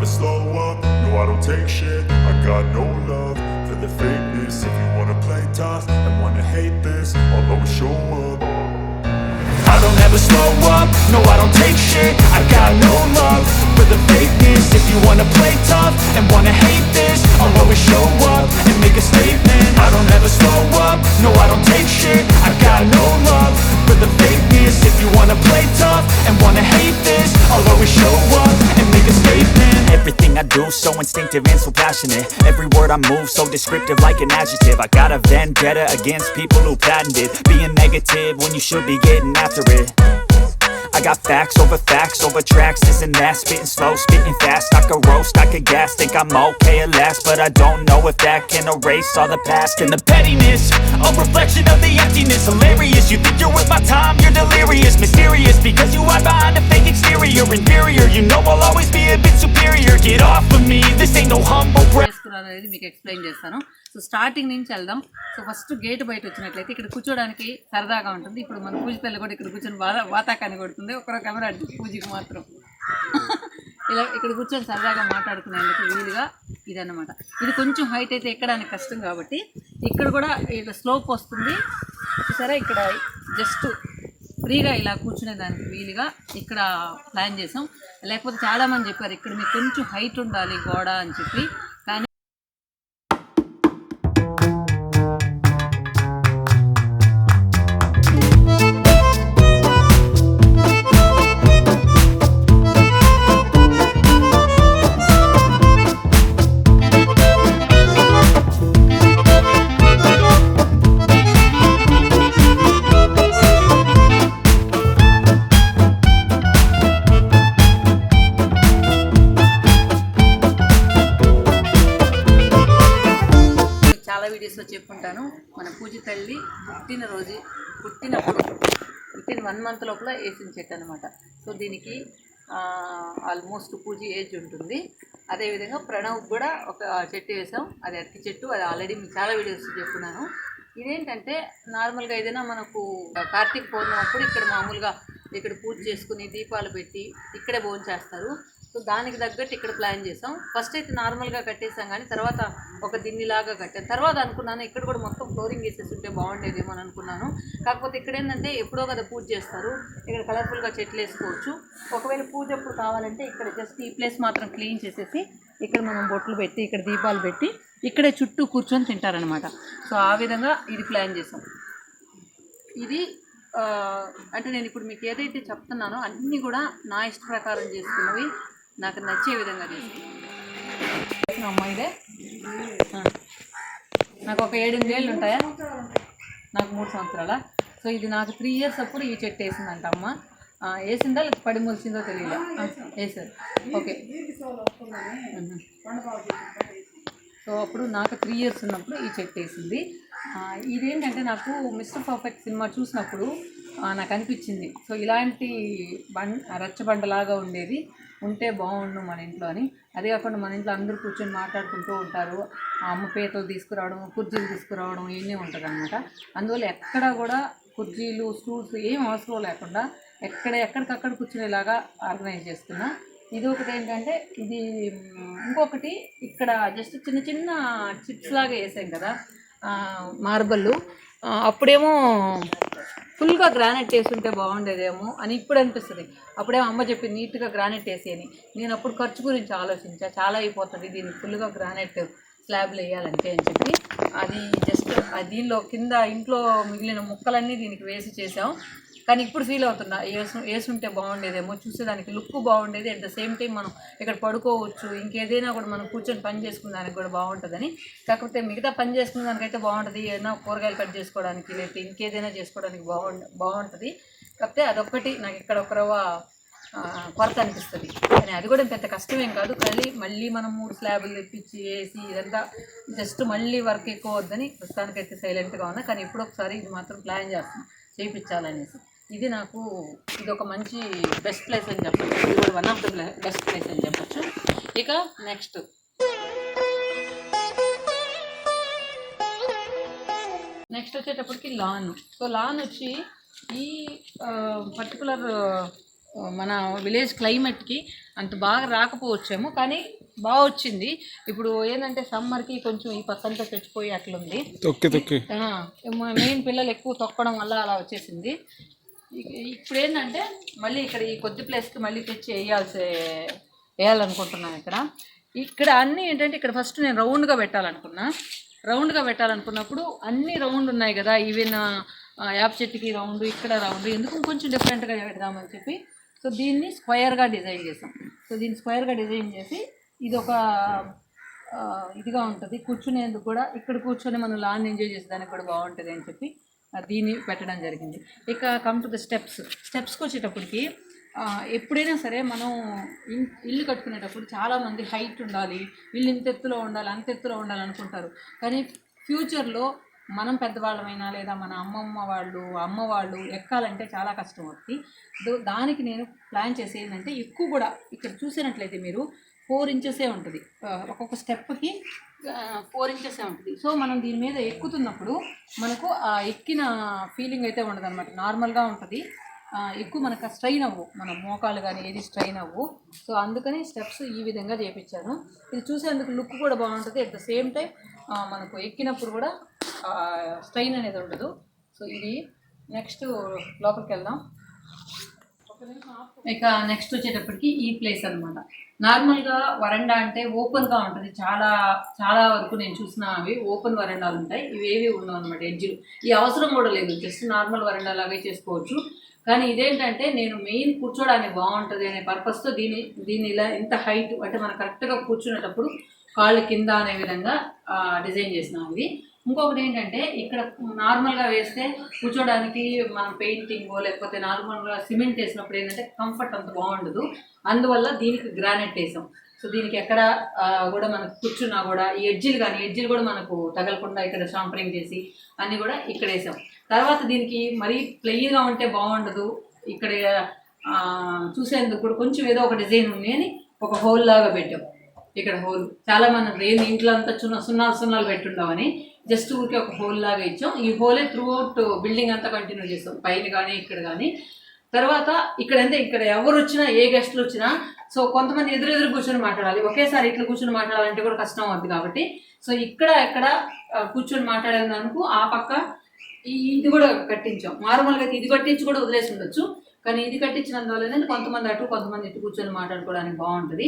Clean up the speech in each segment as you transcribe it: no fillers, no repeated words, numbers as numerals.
never slow up, no I don't take shit. I got no love for the fakeness. If you wanna play tough and wanna hate this, I'll always show up. I don't ever slow up, no I don't take shit. I got no love for the fakeness. If you wanna play tough and wanna hate this, I'll always show up and make a statement. I don't ever slow up, no I don't take shit. I got no love for the fakeness. If you wanna play tough and wanna hate this, I'll always show up and make a statement. Everything I do so instinctive and so passionate. Every word I move so descriptive like an adjective. I got a vendetta against people who patented being negative when you should be getting after it. I got facts over tracks, this and that. Spitting slow, spitting fast. I could roast, I could gas. Think I'm okay at last, but I don't know if that can erase all the past. And the pettiness, a reflection of the emptiness. Hilarious, you think you're worth my time, you're delirious. Mysterious, because you hide behind a fake exterior. Inferior, you know I'll always be a bit superior. Get off of me, this ain't no humble brag. అనేది మీకు explain చేస్తాను. So starting నుంచి వెళ్దాం. So first gate బయట వచ్చినట్లయితే ఇక్కడ కూర్చోడానికి సరదాగా ఉంటుంది. ఇప్పుడు మన పూజ తల్లి కూడా ఇక్కడ కూర్చొని వాతాకాన్ని కొడుతుంది. ఒకరో కెమెరా పూజకి మాత్రం ఇలా ఇక్కడ కూర్చొని సరదాగా మాట్లాడుకునేందుకు వీలుగా ఇదన్నమాట. ఇది కొంచెం హైట్ అయితే ఎక్కడానికి కష్టం కాబట్టి ఇక్కడ కూడా ఇలా స్లోప్ వస్తుంది. సరే ఇక్కడ జస్ట్ ఫ్రీగా ఇలా కూర్చునే దానికి వీలుగా ఇక్కడ ప్లాన్ చేసాం. లేకపోతే చాలామంది చెప్పారు ఇక్కడ మీకు కొంచెం హైట్ ఉండాలి గోడ అని చెప్పి. కానీ వీడియోస్లో చెప్పుకుంటాను. మన పూజ తల్లి పుట్టినప్పుడు 1 month లోపల వేసిన చెట్టు అనమాట. సో దీనికి ఆల్మోస్ట్ పూజ ఏజ్ ఉంటుంది. అదేవిధంగా ప్రణవ్ కూడా ఒక చెట్టు వేసాం, అది అరటి చెట్టు. అది ఆల్రెడీ మీకు చాలా వీడియోస్ చెప్పుకున్నాను. ఇదేంటంటే నార్మల్గా ఏదైనా మనకు కార్తీక పౌర్ణమి అప్పుడు ఇక్కడ మామూలుగా ఇక్కడ పూజ చేసుకుని దీపాలు పెట్టి ఇక్కడే భోజనం చేస్తారు. సో దానికి తగ్గట్టు ఇక్కడ ప్లాన్ చేసాం. ఫస్ట్ అయితే నార్మల్గా కట్టేసాం, కానీ తర్వాత ఒక దిన్నిలాగా కట్టాను. తర్వాత అనుకున్నాను ఇక్కడ కూడా మొత్తం ఫ్లోరింగ్ వేసేసి ఉంటే బాగుండేదేమో అని అనుకున్నాను. కాకపోతే ఇక్కడ ఏంటంటే ఎప్పుడో కదా పూజ చేస్తారు, ఇక్కడ కలర్ఫుల్గా చెట్లు వేసుకోవచ్చు. ఒకవేళ పూజ ఎప్పుడు కావాలంటే ఇక్కడ జస్ట్ ఈ ప్లేస్ మాత్రం క్లీన్ చేసేసి ఇక్కడ మనం బొట్లు పెట్టి ఇక్కడ దీపాలు పెట్టి ఇక్కడే చుట్టూ కూర్చొని తింటారనమాట. సో ఆ విధంగా ఇది ప్లాన్ చేసాం. ఇది అంటే నేను ఇప్పుడు మీకు ఏదైతే చెప్తున్నానో అన్నీ కూడా నా ఇష్ట ప్రకారం చేసుకున్నవి, నాకు నచ్చే విధంగా చేసుకున్నాను. అమ్మాయిదే నాకు ఒక 7-8 ఏళ్ళు ఉంటాయా, నాకు 3 సంవత్సరాల. సో ఇది నాకు 3 years అప్పుడు ఈ చెట్టు వేసిందంట అమ్మ. వేసిందా లేకపోతే పడి మొలిసిందో తెలియలే, వేసారు. ఓకే. సో అప్పుడు నాకు 3 years ఉన్నప్పుడు ఈ చెట్టు వేసింది. ఇదేంటంటే నాకు మిస్టర్ పర్ఫెక్ట్ సినిమా చూసినప్పుడు నాకు అనిపించింది, సో ఇలాంటి రచ్చబండలాగా ఉండేది ఉంటే బాగుండు మన ఇంట్లో అని. అదే కాకుండా మన ఇంట్లో అందరూ కూర్చొని మాట్లాడుకుంటూ ఉంటారు. అమ్మ పీతలు తీసుకురావడం, కుర్చీలు తీసుకురావడం ఇవన్నీ ఉంటుంది అనమాట. అందువల్ల ఎక్కడ కూడా కుర్చీలు స్టూల్స్ ఏం అవసరం లేకుండా ఎక్కడికక్కడ కూర్చునేలాగా ఆర్గనైజ్ చేస్తున్నా. ఇది ఒకటి ఏంటంటే ఇది ఇంకొకటి ఇక్కడ జస్ట్ చిన్న చిన్న చిప్స్ లాగా వేసాం కదా మార్బల్. అప్పుడేమో ఫుల్గా గ్రానైట్ వేస్తుంటే బాగుండేదేమో అని ఇప్పుడు అనిపిస్తుంది. అప్పుడేమో అమ్మ చెప్పి నీట్గా గ్రానైట్ వేసేయని. నేను అప్పుడు ఖర్చు గురించి ఆలోచించా, చాలా అయిపోతుంది దీనికి ఫుల్గా గ్రానైట్ స్లాబ్లు వేయాలంటే అని చెప్పి. అది జస్ట్ దీనిలో కింద ఇంట్లో మిగిలిన ముక్కలన్నీ దీనికి వేసి చేసాం. కానీ ఇప్పుడు ఫీల్ అవుతున్నా వేసుంటే బాగుండేదేమో, చూసేదానికి లుక్ బాగుండేది. అట్ ద సేమ్ టైం మనం ఇక్కడ పడుకోవచ్చు, ఇంకేదైనా కూడా మనం కూర్చొని పని చేసుకునే దానికి కూడా బాగుంటుందని. కాకపోతే మిగతా పని చేసుకునే దానికైతే బాగుంటుంది, ఏదైనా కూరగాయలు కట్ చేసుకోవడానికి లేకపోతే ఇంకేదైనా చేసుకోవడానికి బాగుంటుంది. కాకపోతే అదొక్కటి నాకు ఇక్కడ ఒక రవ్వ కొరత అనిపిస్తుంది. కానీ అది కూడా పెద్ద కష్టమేం కాదు. మళ్ళీ మనం 3 స్లాబులు తెప్పించి వేసి ఇదంతా జస్ట్ మళ్ళీ వర్క్ ఎక్కువ వద్దని ప్రస్తుతానికైతే సైలెంట్గా ఉన్నా. కానీ ఇప్పుడు ఒకసారి ఇది మాత్రం ప్లాన్ చేస్తాం చేయించాలనేసి. ఇది నాకు ఇది ఒక మంచి బెస్ట్ ప్లేస్ అని చెప్పచ్చు. ఇది కూడా one of the best place అని చెప్పచ్చు. ఇక నెక్స్ట్ వచ్చేటప్పటికి లాన్. సో లాన్ వచ్చి ఈ పర్టికులర్ మన విలేజ్ క్లైమేట్కి అంత బాగా రాకపోవచ్చేమో, కానీ బాగా వచ్చింది. ఇప్పుడు ఏంటంటే సమ్మర్కి కొంచెం ఈ పక్కంతా తెచ్చిపోయి అట్లుంది. మెయిన్ పిల్లలు ఎక్కువ తొక్కడం వల్ల అలా వచ్చేసింది. ఇప్పుడు ఏంటంటే మళ్ళీ ఇక్కడ ఈ కొద్ది ప్లేస్కి మళ్ళీ తెచ్చి వేయాలనుకుంటున్నాను. ఇక్కడ అన్నీ ఏంటంటే ఇక్కడ ఫస్ట్ నేను రౌండ్గా పెట్టాలనుకున్నప్పుడు అన్నీ రౌండ్ ఉన్నాయి కదా, ఈవెన్ యాప్ చెట్టుకి రౌండ్, ఇక్కడ రౌండ్, ఎందుకు కొంచెం డిఫరెంట్గా పెడదామని చెప్పి సో దీన్ని స్క్వేర్గా డిజైన్ చేసాం. సో దీన్ని స్క్వేర్గా డిజైన్ చేసి ఇది ఒక ఇదిగా ఉంటుంది కూర్చునేందుకు కూడా, ఇక్కడ కూర్చొని మనం లాన్ ఎంజాయ్ చేసేదానికి కూడా బాగుంటుంది అని చెప్పి దీన్ని పెట్టడం జరిగింది. ఇక కమ్ టు ద స్టెప్స్కి వచ్చేటప్పటికి ఎప్పుడైనా సరే మనం ఇల్లు కట్టుకునేటప్పుడు చాలామంది హైట్ ఉండాలి, ఇల్లు ఇంత ఎత్తులో ఉండాలి, అంత ఎత్తులో ఉండాలి అనుకుంటారు. కానీ ఫ్యూచర్లో మనం పెద్దవాళ్ళమైనా లేదా మన అమ్మ వాళ్ళు ఎక్కాలంటే చాలా కష్టం అవుతుంది. దానికి నేను ప్లాన్ చేసి ఏంటంటే ఎక్కువ కూడా ఇక్కడ చూసినట్లయితే మీరు 4 ఇంచెసే ఉంటుంది, ఒక్కొక్క స్టెప్కి 4 ఇంచెసే ఉంటుంది. సో మనం దీని మీద ఎక్కుతున్నప్పుడు మనకు ఆ ఎక్కిన ఫీలింగ్ అయితే ఉండదు అనమాట, నార్మల్గా ఉంటుంది. ఎక్కువ మనకు స్ట్రైన్ అవ్వు, మన మోకాలు కానీ ఏది స్ట్రైన్ అవ్వు. సో అందుకని స్టెప్స్ ఈ విధంగా చేయించాను. ఇది చూసేందుకు లుక్ కూడా బాగుంటుంది, అట్ ద సేమ్ టైం మనకు ఎక్కినప్పుడు కూడా స్ట్రైన్ అనేది ఉండదు. సో ఇది నెక్స్ట్ లోపలికి వెళ్దాం. ఇక నెక్స్ట్ వచ్చేటప్పటికి ఈ ప్లేస్ అనమాట. నార్మల్గా వరండా అంటే ఓపెన్గా ఉంటుంది, చాలా వరకు నేను చూసిన అవి ఓపెన్ వరండాలు ఉంటాయి. ఇవేవి ఉండవు అనమాట, ఎడ్జ్లు. ఈ అవసరం కూడా లేదు, జస్ట్ నార్మల్ వరండా లాగే చేసుకోవచ్చు. కానీ ఇదేంటంటే నేను మెయిన్ కూర్చోడానికి బాగుంటుంది అనే పర్పస్తో దీన్ని ఇలా ఇంత హైట్ అంటే మనం కరెక్ట్గా కూర్చునేటప్పుడు కాళ్ళు కింద అనే విధంగా డిజైన్ చేసినాం ఇది. ఇంకొకటి ఏంటంటే ఇక్కడ నార్మల్గా వేస్తే కూర్చోడానికి మనం పెయింటింగ్ లేకపోతే నార్మల్గా సిమెంట్ వేసినప్పుడు ఏంటంటే కంఫర్ట్ అంత బాగుండదు. అందువల్ల దీనికి గ్రానైట్ వేసాం. సో దీనికి ఎక్కడ కూడా మనకు కూర్చున్నా కూడా ఈ ఎడ్జిలు కూడా మనకు తగలకుండా ఇక్కడ షాంపరింగ్ చేసి అన్నీ కూడా ఇక్కడ వేసాం. తర్వాత దీనికి మరీ ప్లెయిన్గా ఉంటే బాగుండదు, ఇక్కడ చూసేందుకు కూడా కొంచెం ఏదో ఒక డిజైన్ ఉంది అని ఒక హోల్ లాగా పెట్టాం. ఇక్కడ హోల్ చాలా మంది ఇంట్లో అంతా సున్నాలు పెట్టుండవని జస్ట్ ఊరికే ఒక హోల్ లాగా ఇచ్చాం. ఈ హోలే త్రూ అవుట్ బిల్డింగ్ అంతా కంటిన్యూ చేస్తాం, పైన కానీ ఇక్కడ కానీ. తర్వాత ఇక్కడ ఎవరు వచ్చినా ఏ గెస్ట్లు వచ్చినా సో కొంతమంది ఎదురు కూర్చొని మాట్లాడాలి, ఒకేసారి ఇట్లా కూర్చొని మాట్లాడాలంటే కూడా కష్టం అవుతుంది. కాబట్టి సో ఇక్కడ కూర్చొని మాట్లాడేందుకు ఆ పక్క ఇది కూడా కట్టించాం. నార్మల్గా అయితే ఇది కట్టించి కూడా వదిలేసి ఉండొచ్చు, కానీ ఇది కట్టించినందువల్ల కొంతమంది అటు కొంతమంది ఇటు కూర్చొని మాట్లాడుకోవడానికి బాగుంటుంది.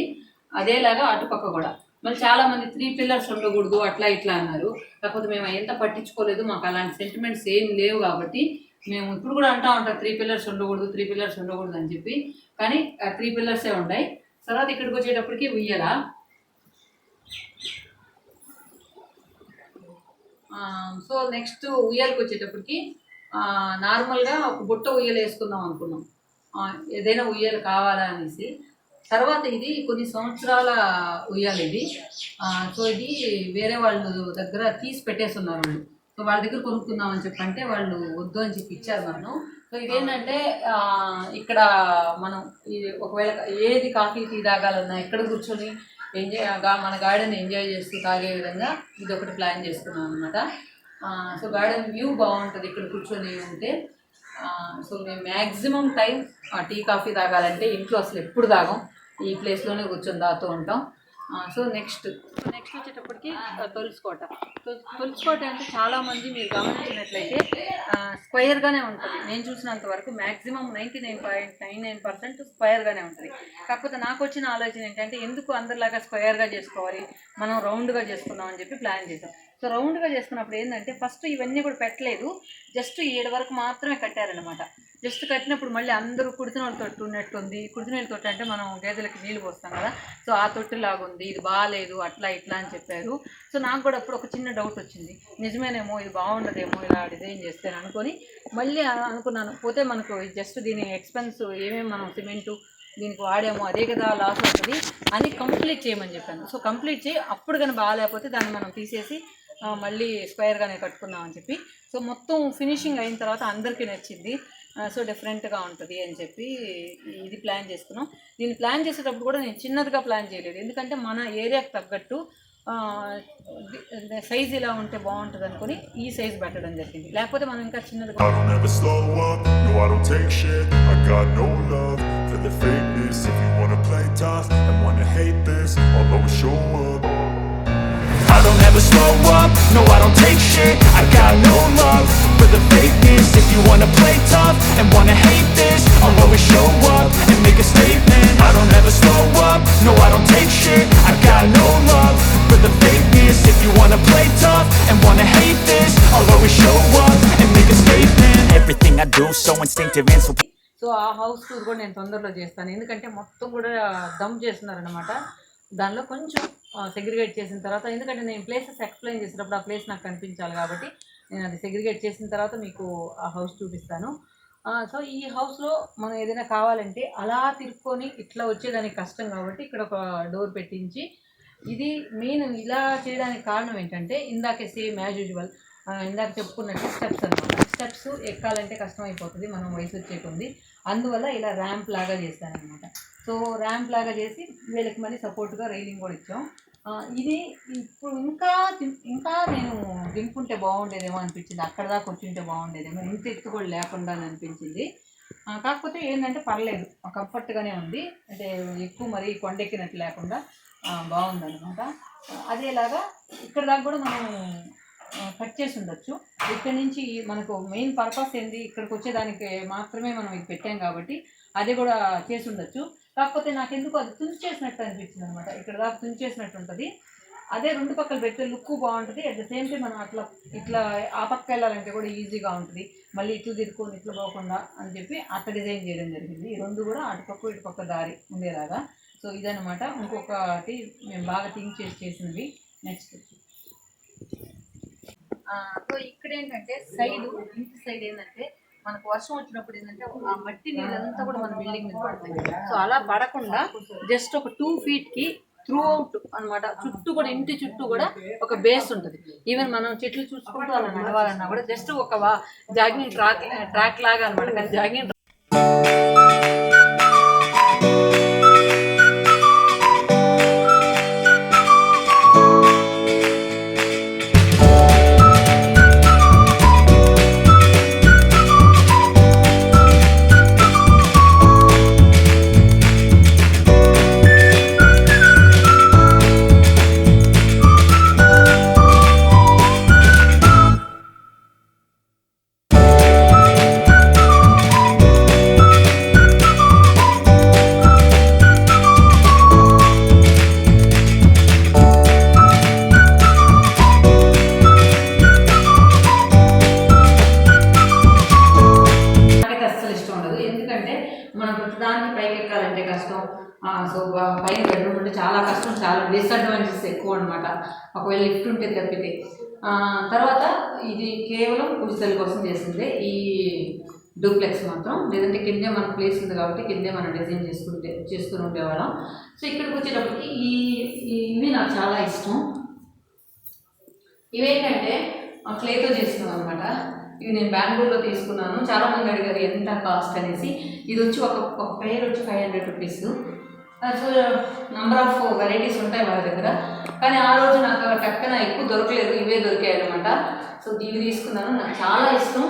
అదేలాగా అటుపక్క కూడా మళ్ళీ చాలామంది 3 పిల్లర్స్ ఉండకూడదు అట్లా ఇట్లా అన్నారు. కాకపోతే మేము ఎంత పట్టించుకోలేదు, మాకు అలాంటి సెంటిమెంట్స్ ఏం లేవు. కాబట్టి మేము ఇప్పుడు కూడా అంటూ ఉంటాం 3 పిల్లర్స్ ఉండకూడదు అని చెప్పి, కానీ 3 పిల్లర్సే ఉన్నాయి. తర్వాత ఇక్కడికి వచ్చేటప్పటికి ఉయ్యాల. సో నెక్స్ట్ ఉయ్యాలకు వచ్చేటప్పటికి నార్మల్గా ఒక బుట్ట ఉయ్యలు వేసుకుందాం అనుకున్నాం, ఏదైనా ఉయ్యాలు కావాలా అనేసి. తర్వాత ఇది కొన్ని సంవత్సరాల ఉయ్యాలి ఇది. సో ఇది వేరే వాళ్ళ దగ్గర తీసి పెట్టేస్తున్నారు వాళ్ళు. సో వాళ్ళ దగ్గర కొనుక్కుందామని చెప్పంటే వాళ్ళు వద్దు అని చెప్పి ఇచ్చారు మనం. సో ఇదేంటంటే ఇక్కడ మనం ఒకవేళ ఏది కాఫీ టీ తాగాలన్నా ఇక్కడ కూర్చొని మన గార్డెన్ ఎంజాయ్ చేస్తూ తాగే విధంగా ఇది ఒకటి ప్లాన్ చేసుకున్నాం అనమాట. సో గార్డెన్ వ్యూ బాగుంటుంది ఇక్కడ కూర్చొని ఉంటే. సో మేము మ్యాక్సిమం టైం టీ కాఫీ తాగాలంటే ఇంట్లో అసలు ఎప్పుడు తాగం, ఈ ప్లేస్లోనే కూర్చొని తాగుతూ ఉంటాం. సో నెక్స్ట్ వచ్చేటప్పటికి తులసికోట అంటే చాలామంది మీరు గమనించినట్లయితే స్క్వేర్గానే ఉంటుంది. నేను చూసినంత వరకు మ్యాక్సిమం 99.99% స్క్వేర్గానే ఉంటుంది. కాకపోతే నాకు వచ్చిన ఆలోచన ఏంటంటే ఎందుకు అందరిలాగా స్క్వేర్గా చేసుకోవాలి, మనం రౌండ్గా చేసుకుందాం అని చెప్పి ప్లాన్ చేసాం. సో రౌండ్గా చేసుకున్నప్పుడు ఏంటంటే ఫస్ట్ ఇవన్నీ కూడా పెట్టలేదు, జస్ట్ 7 వరకు మాత్రమే కట్టారనమాట. జస్ట్ కట్టినప్పుడు మళ్ళీ అందరూ కుడితినోళ్ళ తొట్టు ఉన్నట్టుంది. కుడితినోళ్ళ తొట్టు అంటే మనం గేదెలకి నీళ్ళు పోస్తాం కదా, సో ఆ తొట్టులాగా ఉంది, ఇది బాగాలేదు అట్లా ఇట్లా అని చెప్పారు. సో నాకు కూడా అప్పుడు ఒక చిన్న డౌట్ వచ్చింది, నిజమేనేమో ఇది బాగుండదేమో ఇలా డిజైన్ చేస్తే అనుకొని మళ్ళీ అనుకున్నాను. పోతే మనకు జస్ట్ దీని ఎక్స్పెన్స్ ఏమేమి మనం సిమెంటు దీనికి వాడామో అదే కదా లాస్ అవుతుంది అని కంప్లీట్ చేయమని చెప్పాను. సో కంప్లీట్ చేయి, అప్పుడు కానీ బాగాలేకపోతే దాన్ని మనం తీసేసి మళ్ళీ స్క్వేర్గానే కట్టుకుందాం అని చెప్పి. సో మొత్తం ఫినిషింగ్ అయిన తర్వాత అందరికీ నచ్చింది, సో డిఫరెంట్గా ఉంటుంది అని చెప్పి ఇది ప్లాన్ చేసుకున్నాం. దీన్ని ప్లాన్ చేసేటప్పుడు కూడా నేను చిన్నదిగా ప్లాన్ చేయలేదు, ఎందుకంటే మన ఏరియాకి తగ్గట్టు సైజ్ ఇలా ఉంటే బాగుంటుంది అనుకుని ఈ సైజ్ పెట్టడం జరిగింది. లేకపోతే మనం ఇంకా చిన్నదిగా for the fakeness. If you wanna play tough and wanna hate this, I'll always show up. I don't ever slow up, no I don't take shit. I got no love for the fakeness. If you wanna play tough and wanna hate this, I'll always show up and make a statement. I don't ever slow up, no I don't take shit. I got no love for the fakeness. If you wanna play tough and wanna hate this, I'll always show up and make a statement. Everything I do so instinctive and so. So ఆ house tour కూడా నేను తొందరలో చేస్తాను, ఎందుకంటే మొత్తం కూడా దమ్ చేస్తున్నారనమాట. దానిలో కొంచెం సెగ్రిగేట్ చేసిన తర్వాత, ఎందుకంటే నేను ప్లేసెస్ ఎక్స్ప్లెయిన్ చేసినప్పుడు ఆ ప్లేస్ నాకు కనిపించాలి కాబట్టి నేను అది సెగ్రిగేట్ చేసిన తర్వాత మీకు ఆ హౌస్ చూపిస్తాను. సో ఈ హౌస్లో మనం ఏదైనా కావాలంటే అలా తిరుక్కొని ఇట్లా వచ్చేదానికి కష్టం కాబట్టి ఇక్కడ ఒక డోర్ పెట్టించి, ఇది మెయిన్ ఇలా చేయడానికి కారణం ఏంటంటే ఇందాకే సేమ్ యాజ్ యూజువల్ ఇందాక చెప్పుకున్నట్టు స్టెప్స్ అనమాట. స్టెప్స్ ఎక్కాలంటే కష్టం అయిపోతుంది మనం వయసు వచ్చేకుంది, అందువల్ల ఇలా ర్యాంప్ లాగా చేస్తానమాట. సో ర్యాంప్ లాగా చేసి వీళ్ళకి మళ్ళీ సపోర్ట్గా రైలింగ్ కూడా ఇచ్చాం. ఇది ఇప్పుడు ఇంకా నేను దింపుంటే బాగుండేదేమో అనిపించింది, అక్కడ దాకా వచ్చింటే బాగుండేదేమో, ఇంత ఎత్తు కూడా లేకుండా అనిపించింది. కాకపోతే ఏంటంటే పర్లేదు, కంఫర్ట్గానే ఉంది, అంటే ఎక్కువ మరీ కొండెక్కినట్టు లేకుండా బాగుందన్నమాట. అదేలాగా ఇక్కడ దాకా కూడా మనం కట్ చేసి ఉండొచ్చు. ఇక్కడ నుంచి మనకు మెయిన్ పర్పస్ ఏంది, ఇక్కడికి వచ్చేదానికి మాత్రమే మనం ఇది పెట్టాం కాబట్టి అదే కూడా చేసి ఉండొచ్చు. కాకపోతే నాకు ఎందుకు అది తుంచేసినట్టు అనిపించింది అనమాట. ఇక్కడ దాకా తుంచేసినట్టు ఉంటుంది, అదే రెండు పక్కలు పెడితే లుక్ బాగుంటుంది. అట్ ద సేమ్ టైం మనం ఇట్లా ఆ పక్క వెళ్ళాలంటే కూడా ఈజీగా ఉంటుంది, మళ్ళీ ఇట్లు తిరుక్కొని ఇట్లా పోకుండా అని చెప్పి అట్లా డిజైన్ చేయడం జరిగింది. ఈ రెండు కూడా అటుపక్క ఇటుపక్క దారి ఉండేలాగా. సో ఇదనమాట ఇంకొకటి మేము బాగా థింక్ చేసినవి. నెక్స్ట్ సో ఇక్కడ ఏంటంటే ఇంటి సైడ్ ఏంటంటే మనకు వర్షం వచ్చినప్పుడు ఏంటంటే ఆ మట్టి నీళ్ళంతా కూడా మన బిల్డింగ్ మీద పడుతుంది. సో అలా పడకుండా జస్ట్ ఒక 2 feetకి త్రూ అవుట్ అనమాట, చుట్టూ కూడా ఇంటి చుట్టూ కూడా ఒక బేస్ ఉంటుంది. ఈవెన్ మనం చెట్లు చూసుకుంటూ అలా నడవాలన్నా కూడా జస్ట్ ఒక జాగింగ్ ట్రాక్ లాగా అనమాట. కానీ జాగింగ్ దానికి పైకి ఎక్కాలంటే కష్టం. సో పైన బెడ్రూమ్ ఉంటే చాలా కష్టం, చాలా డిసడ్వాంటేజెస్ ఎక్కువ అనమాట ఒకవేళ లిఫ్ట్ ఉంటే తప్పితే. తర్వాత ఇది కేవలం పూజల కోసం చేసిందే ఈ డూప్లెక్స్ మాత్రం, లేదంటే కిందే మన ప్లేస్ ఉంది కాబట్టి కిందే మనం డిజైన్ చేసుకుని ఉండేవాళ్ళం. సో ఇక్కడికి వచ్చేటప్పటికి ఇవి నాకు చాలా ఇష్టం. ఇవేంటంటే క్లేతో చేసినాం అనమాట. ఇవి నేను బెంగళూరులో తీసుకున్నాను. చాలామంది అడిగారు ఎంత కాస్ట్ అనేసి. ఇది వచ్చి ఒక పెయిర్ వచ్చి 500 rupees. So number of varieties ఉంటాయి వాళ్ళ దగ్గర, కానీ ఆ రోజు నాకు టక్కన ఎక్కువ దొరకలేదు, ఇవే దొరికాయి అనమాట. సో ఇవి తీసుకున్నాను, నాకు చాలా ఇష్టం.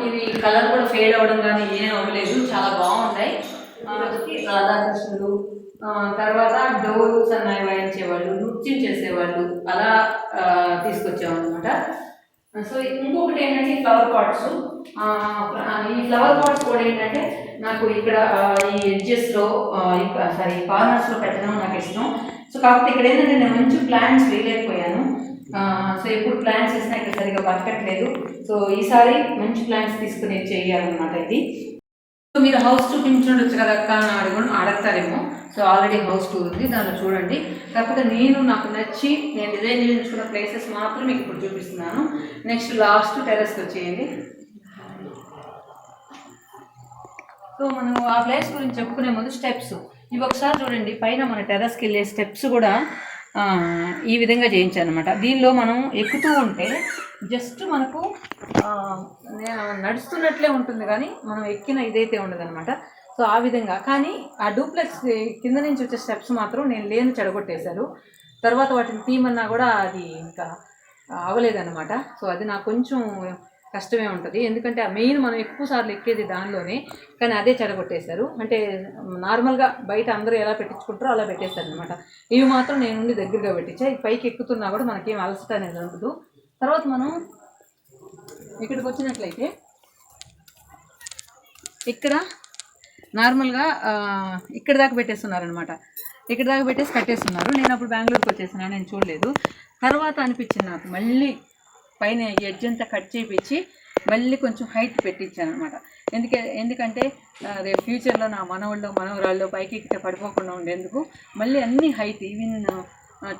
ఇవి కలర్ కూడా ఫేడ్ అవ్వడం కానీ ఏం అవ్వలేదు, చాలా బాగున్నాయి. రాధాకృష్ణుడు, తర్వాత డోలు సన్నాయి వాయించేవాళ్ళు, నృత్యం చేసేవాళ్ళు, అలా తీసుకొచ్చామన్నమాట. సో ఇంకొకటి ఏంటంటే ఫ్లవర్ పాట్స్. ఈ ఫ్లవర్ పాట్స్ కూడా ఏంటంటే నాకు ఇక్కడ ఈ ఎడ్జెస్లో కార్నర్స్లో పెట్టడం నాకు ఇష్టం. సో కాకపోతే ఇక్కడ ఏంటంటే నేను మంచి ప్లాంట్స్ వేయలేకపోయాను. సో ఎప్పుడు ప్లాంట్స్ వేసినా ఇక్కడ సరిగా బతకట్లేదు. సో ఈసారి మంచి ప్లాంట్స్ తీసుకుని చేయాలన్నమాట ఇది. సో మీరు హౌస్ చూపించవచ్చు కదా అక్క అని అడగతారేమో. సో ఆల్రెడీ హౌస్ టూర్ ఉంది, దానిలో చూడండి. కాకపోతే నాకు నచ్చి నేను డిజైన్ చేయించుకున్న ప్లేసెస్ మాత్రం మీకు ఇప్పుడు చూపిస్తున్నాను. నెక్స్ట్ లాస్ట్ టెర్రస్కి వచ్చేయండి. సో మనం ఆ ప్లేస్ గురించి చెప్పుకునే ముందు స్టెప్స్ ఇవి ఒకసారి చూడండి. పైన మన టెర్రస్కి వెళ్ళే స్టెప్స్ కూడా ఈ విధంగా చేయించాను అనమాట. దీనిలో మనం ఎక్కుతూ ఉంటే జస్ట్ మనకు నడుస్తున్నట్లే ఉంటుంది, కానీ మనం ఎక్కిన ఇదైతే ఉండదన్నమాట. సో ఆ విధంగా. కానీ ఆ డూప్లెక్స్ కింద నుంచి వచ్చే స్టెప్స్ మాత్రం నేను చెడగొట్టేశారు. తర్వాత వాటిని తీయమన్నా కూడా అది ఇంకా అవ్వలేదన్నమాట. సో అది నాకు కొంచెం కష్టమే ఉంటుంది. ఎందుకంటే ఆ మెయిన్ మనం ఎక్కువ సార్లు ఎక్కేది దానిలోనే, కానీ అదే చెడగొట్టేశారు. అంటే నార్మల్గా బయట అందరూ ఎలా పెట్టించుకుంటారో అలా పెట్టేశారు అనమాట. ఇవి మాత్రం నేను ఉండి దగ్గరగా పెట్టించా. ఈ పైకి ఎక్కుతున్నా కూడా మనకేం అలసట అనేది ఉండదు. తర్వాత మనం ఇక్కడికి వచ్చినట్లయితే ఇక్కడ నార్మల్గా ఇక్కడ దాకా పెట్టేస్తున్నారనమాట. ఇక్కడ దాకా పెట్టేసి కట్టేస్తున్నారు. నేను అప్పుడు బెంగళూరుకి వచ్చేసినా, నేను చూడలేదు. తర్వాత అనిపించింది నాకు మళ్ళీ పైన ఎడ్జ్ అంతా కట్ చేయించి మళ్ళీ కొంచెం హైట్ పెట్టించాను అనమాట. ఎందుకంటే రేపు ఫ్యూచర్లో నా మనవరాళ్ళు పైకి ఎక్కితే పడిపోకుండా ఉండేందుకు మళ్ళీ అన్ని హైట్, ఈవెన్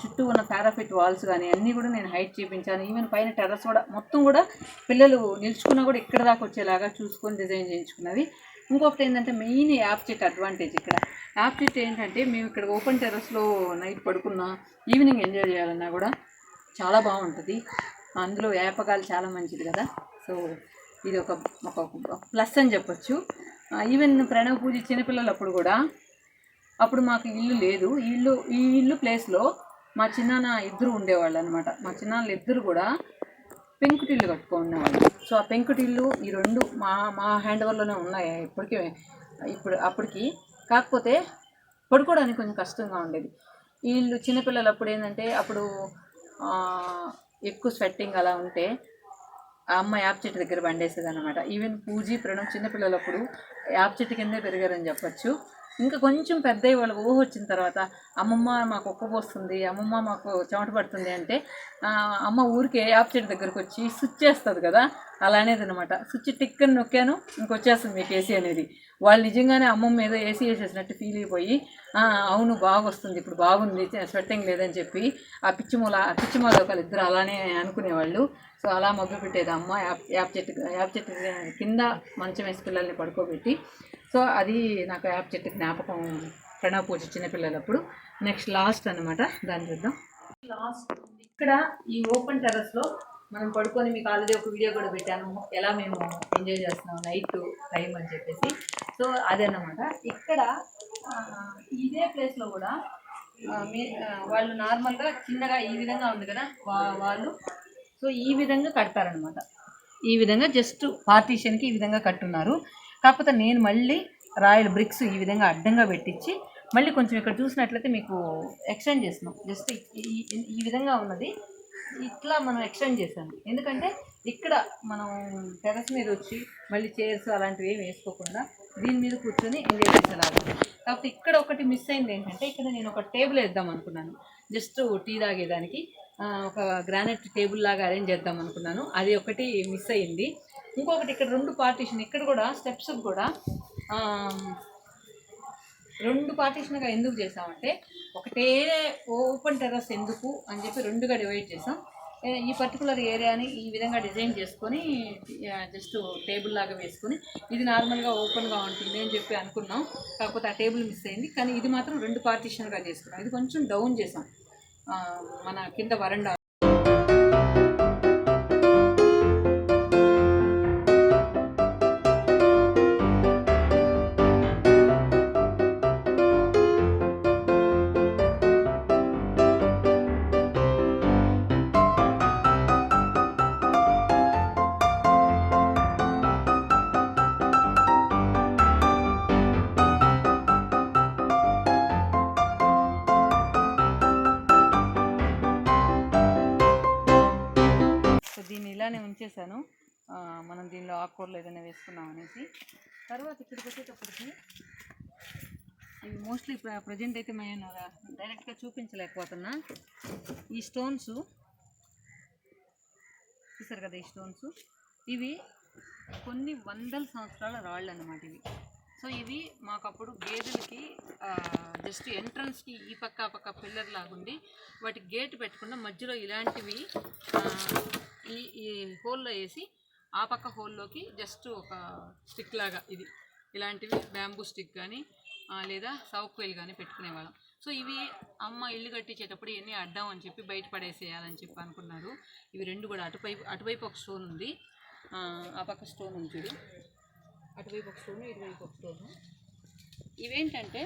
చుట్టూ ఉన్న పారాఫిట్ వాల్స్ కానీ అన్నీ కూడా నేను హైట్ చేయించాను. ఈవెన్ పైన టెర్రస్ కూడా మొత్తం కూడా పిల్లలు నిల్చుకున్నా కూడా ఇక్కడ దాకా వచ్చేలాగా చూసుకొని డిజైన్ చేయించుకున్నది. ఇంకొకటి ఏంటంటే మెయిన్ యాప్ చెట్ అడ్వాంటేజ్. ఇక్కడ యాప్ చెట్ ఏంటంటే మేము ఇక్కడ ఓపెన్ టెర్రస్లో నైట్ పడుకున్నా, ఈవినింగ్ ఎంజాయ్ చేయాలన్నా కూడా చాలా బాగుంటుంది. అందులో వేపగాలు చాలా మంచిది కదా. సో ఇది ఒక ప్లస్ అని చెప్పొచ్చు. ఈవెన్ ప్రణవ్ పూజ చిన్నపిల్లలప్పుడు కూడా అప్పుడు మాకు ఇల్లు లేదు. ఈ ఇల్లు ప్లేస్లో మా చిన్నాన్న ఇద్దరు ఉండేవాళ్ళు అనమాట. మా చిన్నాన్నలు ఇద్దరు కూడా పెంకుటిల్లు కట్టుకునేవాళ్ళు. సో ఆ పెంకుటిల్లు ఈ రెండు మా హ్యాండ్ ఓవర్లోనే ఉన్నాయి అప్పటికి. కాకపోతే పడుకోవడానికి కొంచెం కష్టంగా ఉండేది. ఈ ఇల్లు చిన్నపిల్లలు అప్పుడు ఏంటంటే అప్పుడు ఎక్కువ స్వెట్టింగ్ అలా ఉంటే ఆ అమ్మ యాప్ చెట్టు దగ్గర బండేసేది అనమాట. ఈవెన్ పూజీ ప్రణవ్ చిన్నపిల్లలప్పుడు యాప్ చెట్టు కిందే పెరిగారని చెప్పచ్చు. ఇంకా కొంచెం పెద్దవి వాళ్ళకి ఊహ వచ్చిన తర్వాత అమ్మమ్మ మాకు ఒక్కపోస్తుంది, అమ్మమ్మ మాకు చెమట పడుతుంది అంటే అమ్మ ఊరికే యాప్ చెట్టు దగ్గరకు వచ్చి స్విచ్ చేస్తుంది కదా, అలా అనేది అనమాట. స్విచ్ టిక్ అని నొక్కాను ఇంకొచ్చేస్తుంది మీకు ఏసీ అనేది. వాళ్ళు నిజంగానే అమ్మమ్మ ఏదో ఏసీ వేసేసినట్టు ఫీల్ అయిపోయి అవును బాగా వస్తుంది, ఇప్పుడు బాగుంది, స్వెట్టింగ్ లేదని చెప్పి ఆ పిచ్చిమూల ఒకళ్ళు ఇద్దరు అలానే అనుకునేవాళ్ళు. సో అలా మొగ్గు పెట్టేది అమ్మ యాప్ చెట్టు కింద మంచం వేసి పిల్లల్ని పడుకోబెట్టి. సో అది నాకు యాప్ చెట్టు జ్ఞాపకం ప్రణవ్ పూజ చిన్నపిల్లలప్పుడు. నెక్స్ట్ లాస్ట్ అనమాట, దాన్ని చూద్దాం. లాస్ట్ ఇక్కడ ఈ ఓపెన్ టెర్రస్లో మనం పడుకొని మీకు ఆల్రెడీ ఒక వీడియో కూడా పెట్టాను, ఎలా మేము ఎంజాయ్ చేస్తున్నాం నైట్ టైం అని చెప్పేసి. సో అదన్నమాట. ఇక్కడ ఇదే ప్లేస్లో కూడా వాళ్ళు నార్మల్గా చిన్నగా ఈ విధంగా ఉంది కదా వాళ్ళు, సో ఈ విధంగా కడతారనమాట. ఈ విధంగా జస్ట్ పార్టీషన్కి ఈ విధంగా కట్టున్నారు. కాకపోతే నేను మళ్ళీ రాయల్ బ్రిక్స్ ఈ విధంగా అడ్డంగా పెట్టించి మళ్ళీ కొంచెం ఇక్కడ చూసినట్లయితే మీకు ఎక్స్టెండ్ చేస్తున్నాం. జస్ట్ ఈ విధంగా ఉన్నది ఇట్లా మనం ఎక్స్టెండ్ చేసాము. ఎందుకంటే ఇక్కడ మనం టెర్రస్ మీద వచ్చి మళ్ళీ చైర్స్ అలాంటివి ఏమి వేసుకోకుండా దీని మీద కూర్చొని ఎంజాయ్ చేసేలాగా. కాకపోతే ఇక్కడ ఒకటి మిస్ అయింది ఏంటంటే, ఇక్కడ నేను ఒక టేబుల్ వేద్దాం అనుకున్నాను, జస్ట్ టీ తాగేదానికి ఒక గ్రానైట్ టేబుల్ లాగా అరేంజ్ చేద్దాం అనుకున్నాను. అది ఒకటి మిస్ అయ్యింది. ఇంకొకటి ఇక్కడ రెండు పార్టీషన్, ఇక్కడ కూడా స్టెప్స్ కూడా రెండు పార్టీషన్గా ఎందుకు చేసామంటే ఒకటే ఓపెన్ టెర్రస్ ఎందుకు అని చెప్పి రెండుగా డివైడ్ చేసాం. ఈ పర్టికులర్ ఏరియాని ఈ విధంగా డిజైన్ చేసుకొని జస్ట్ టేబుల్ లాగా వేసుకొని ఇది నార్మల్గా ఓపెన్గా ఉంటుంది అని చెప్పి అనుకున్నాం. కాకపోతే ఆ టేబుల్ మిస్ అయింది. కానీ ఇది మాత్రం రెండు పార్టీషన్గా చేసుకున్నాం. ఇది కొంచెం డౌన్ చేసాం మన కింద వరండా. దీన్ని ఇలానే ఉంచేసాను, మనం దీనిలో ఆకుకూరలు ఏదైనా వేసుకున్నాం అనేసి. తర్వాత ఇక్కడికి వచ్చేటప్పటికి ఇవి మోస్ట్లీ ప్రజెంట్ అయితే నేను డైరెక్ట్గా చూపించలేకపోతున్నా. ఈ స్టోన్స్ చూసారు కదా, ఈ స్టోన్స్ ఇవి కొన్ని వందల సంవత్సరాల రాళ్ళు అన్నమాట ఇవి. సో ఇవి మాకప్పుడు గేదెలకి జస్ట్ ఎంట్రన్స్కి ఈ పక్క ఆ పక్క పిల్లర్ లాగుండి వాటి గేట్ పెట్టకుండా మధ్యలో ఇలాంటివి ఈ హోల్లో వేసి ఆ పక్క హోల్లోకి జస్ట్ ఒక స్టిక్ లాగా ఇది ఇలాంటివి బ్యాంబూ స్టిక్ కానీ లేదా సౌక్వేల్ కానీ పెట్టుకునేవాళ్ళం. సో ఇవి అమ్మ ఇల్లు కట్టించేటప్పుడు ఇవన్నీ అడ్డాం అని చెప్పి బయట పడేసేయాలని చెప్పి అనుకున్నారు. ఇవి రెండు కూడా అటువైపు ఒక స్టోన్ ఉంది, ఆ పక్క స్టోన్ ఉంది చూడు, అటువైపు ఒక స్టోను ఇటువైపు ఒక స్టోను. ఇవేంటంటే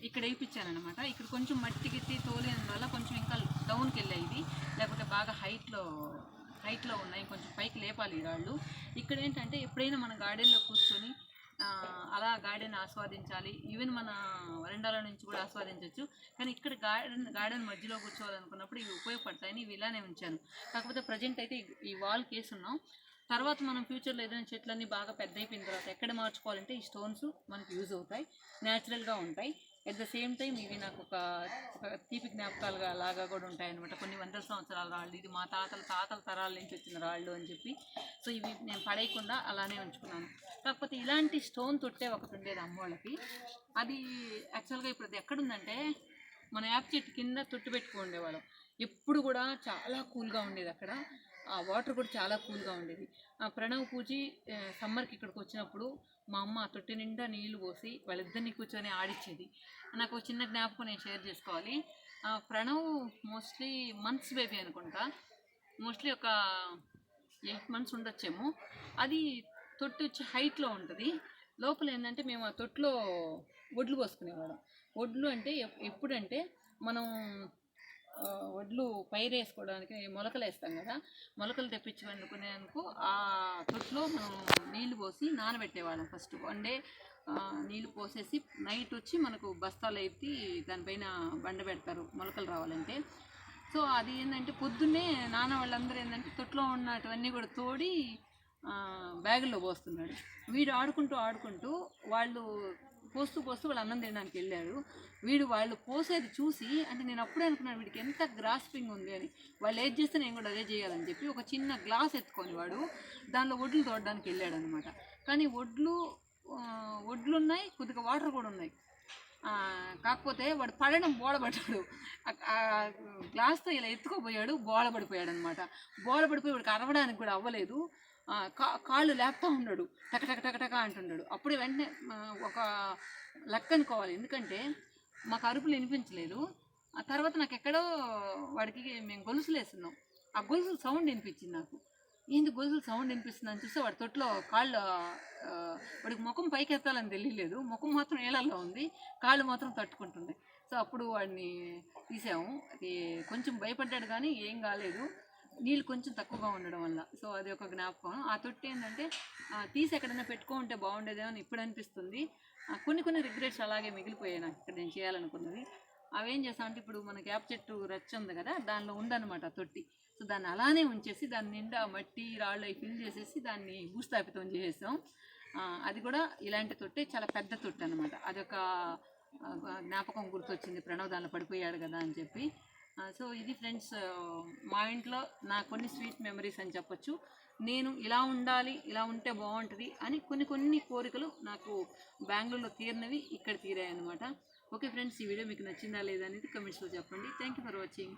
ఇక్కడ వేయించానమాట. ఇక్కడ కొంచెం మట్టి గిట్టి తోలేని వల్ల కొంచెం ఇంకా డౌన్కి వెళ్ళాయి ఇవి, లేకపోతే బాగా హైట్లో హైట్లో ఉన్నాయి, కొంచెం పైకి లేపాలి ఈ రాళ్ళు. ఇక్కడ ఏంటంటే ఎప్పుడైనా మన గార్డెన్లో కూర్చొని అలా గార్డెన్ ఆస్వాదించాలి, ఈవెన్ మన వరండాల నుంచి కూడా ఆస్వాదించవచ్చు. కానీ ఇక్కడ గార్డెన్ మధ్యలో కూర్చోవాలనుకున్నప్పుడు ఇవి ఉపయోగపడతాయని ఇవి ఇలానే ఉంచాను. కాకపోతే ప్రజెంట్ అయితే ఈ వాల్ కేసున్నాం. తర్వాత మనం ఫ్యూచర్లో ఏదైనా చెట్లన్నీ బాగా పెద్ద అయిపోయిన తర్వాత ఎక్కడ మార్చుకోవాలంటే ఈ స్టోన్స్ మనకు యూజ్ అవుతాయి, న్యాచురల్గా ఉంటాయి. అట్ ద సేమ్ టైం ఇవి నాకు ఒక తీపి జ్ఞాపకాలుగా లాగా కూడా ఉంటాయి అనమాట. కొన్ని వందల సంవత్సరాల రాళ్ళు, ఇది మా తాతల తరాల నుంచి వచ్చిన రాళ్ళు అని చెప్పి. సో ఇవి నేను పడేయకుండా అలానే ఉంచుకున్నాను. కాకపోతే ఇలాంటి స్టోన్ తొట్టే ఒకటి ఉండేది అమ్మోళ్ళకి. అది యాక్చువల్గా ఇప్పుడు అది ఎక్కడుందంటే మన యాప్ చెట్టు కింద తొట్టు పెట్టుకుని ఉండేవాళ్ళం. ఎప్పుడు కూడా చాలా కూల్గా ఉండేది అక్కడ, ఆ వాటర్ కూడా చాలా కూల్గా ఉండేది. ప్రణవ్ పూజి సమ్మర్కి ఇక్కడికి వచ్చినప్పుడు మా అమ్మ ఆ తొట్టి నిండా నీళ్లు పోసి వాళ్ళిద్దరిని కూర్చొని ఆడిచ్చేది. నాకు ఒక చిన్న జ్ఞాపకం నేను షేర్ చేసుకోవాలి. ప్రణవ్ మోస్ట్లీ మంత్స్ బేబీ అనుకుంటా, మోస్ట్లీ ఒక 8 months ఉండొచ్చేమో. అది తొట్టి వచ్చి హైట్లో ఉంటుంది. లోపల ఏంటంటే మేము ఆ తొట్టులో వడ్లు పోసుకునేవాళ్ళం. వడ్లు అంటే ఎప్పుడంటే మనం వడ్లు పైరేసుకోవడానికి మొలకలు వేస్తాం కదా, మొలకలు తెప్పించి వండుకునేందుకు ఆ తొట్టులో మనం నీళ్లు పోసి నానబెట్టేవాళ్ళం. ఫస్ట్ 1 day నీళ్ళు పోసేసి నైట్ వచ్చి మనకు బస్తాలు ఎత్తి దానిపైన బండ పెడతారు మొలకలు రావాలంటే. సో అది ఏంటంటే పొద్దున్నే నాన్న వాళ్ళందరూ ఏంటంటే తొట్టులో ఉన్నటువన్నీ కూడా తోడి బ్యాగుల్లో పోస్తున్నాడు. వీడు ఆడుకుంటూ వాళ్ళు పోస్తూ వాళ్ళు అన్నం తినడానికి వెళ్ళారు. వాళ్ళు పోసేది చూసి అంటే నేను అప్పుడే అనుకున్నాను వీడికి ఎంత గ్రాస్పింగ్ ఉంది అని. వాళ్ళు ఏది చేస్తే నేను కూడా అదే చేయాలని చెప్పి ఒక చిన్న గ్లాస్ ఎత్తుకొని వాడు దానిలో వడ్లు తోడడానికి వెళ్ళాడు అనమాట. కానీ వడ్లు ఉన్నాయి, కొద్దిగా వాటర్ కూడా ఉన్నాయి. కాకపోతే వాడు పడడం బోళపడ్డాడు. గ్లాస్తో ఇలా ఎత్తుకోపోయాడు, బోళపడిపోయాడు అనమాట. బోళపడిపోయి వాడికి అరవడానికి కూడా అవ్వలేదు. కాళ్ళు లేపుతూ ఉన్నాడు, టక అంటున్నాడు. అప్పుడు వెంటనే ఒక లక్ అనుకోవాలి, ఎందుకంటే మాకు అరుపులు వినిపించలేదు. ఆ తర్వాత నాకు ఎక్కడో వాడికి మేము గొలుసులు వేస్తున్నాం, ఆ గొలుసులు సౌండ్ వినిపించింది నాకు. ఏంది గొలుసులు సౌండ్ వినిపిస్తుందని చూస్తే వాడి తొట్లో కాళ్ళు, వాడికి ముఖం పైకి ఎత్తాలని తెలియలేదు, ముఖం మాత్రం ఏళ్ళల్లో ఉంది, కాళ్ళు మాత్రం తట్టుకుంటుంది. సో అప్పుడు వాడిని తీసాము. అది కొంచెం భయపడ్డాడు కానీ ఏం కాలేదు, నీళ్ళు కొంచెం తక్కువగా ఉండడం వల్ల. సో అది ఒక జ్ఞాపకం. ఆ తొట్టి ఏంటంటే తీసి ఎక్కడైనా పెట్టుకుంటే బాగుండేదేమో అని ఇప్పుడు అనిపిస్తుంది. కొన్ని రిగ్రెట్స్ అలాగే మిగిలిపోయాయి నాకు ఇక్కడ నేను చేయాలనుకున్నది. అవేం చేస్తామంటే ఇప్పుడు మనకి వేప చెట్టు రచ్చ ఉంది కదా, దానిలో ఉందన్నమాట తొట్టి. సో దాన్ని అలానే ఉంచేసి దాని నిండా మట్టి రాళ్ళు అవి ఫిల్ చేసేసి దాన్ని భూస్థాపితం చేసేసాం. అది కూడా ఇలాంటి తొట్టి, చాలా పెద్ద తొట్టి అనమాట. అదొక జ్ఞాపకం గుర్తొచ్చింది, ప్రణవ్ దానిలో పడిపోయాడు కదా అని చెప్పి. సో ఇది ఫ్రెండ్స్, మా ఇంట్లో నా కొన్ని స్వీట్ మెమరీస్ అని చెప్పొచ్చు. నేను ఇలా ఉండాలి, ఇలా ఉంటే బాగుంటుంది అని కొన్ని కోరికలు నాకు బెంగళూరులో తీరినవి ఇక్కడ తీరాయి అనమాట. ఓకే ఫ్రెండ్స్, ఈ వీడియో మీకు నచ్చిందా లేదా అనేది కమెంట్స్లో చెప్పండి. Thank you for watching.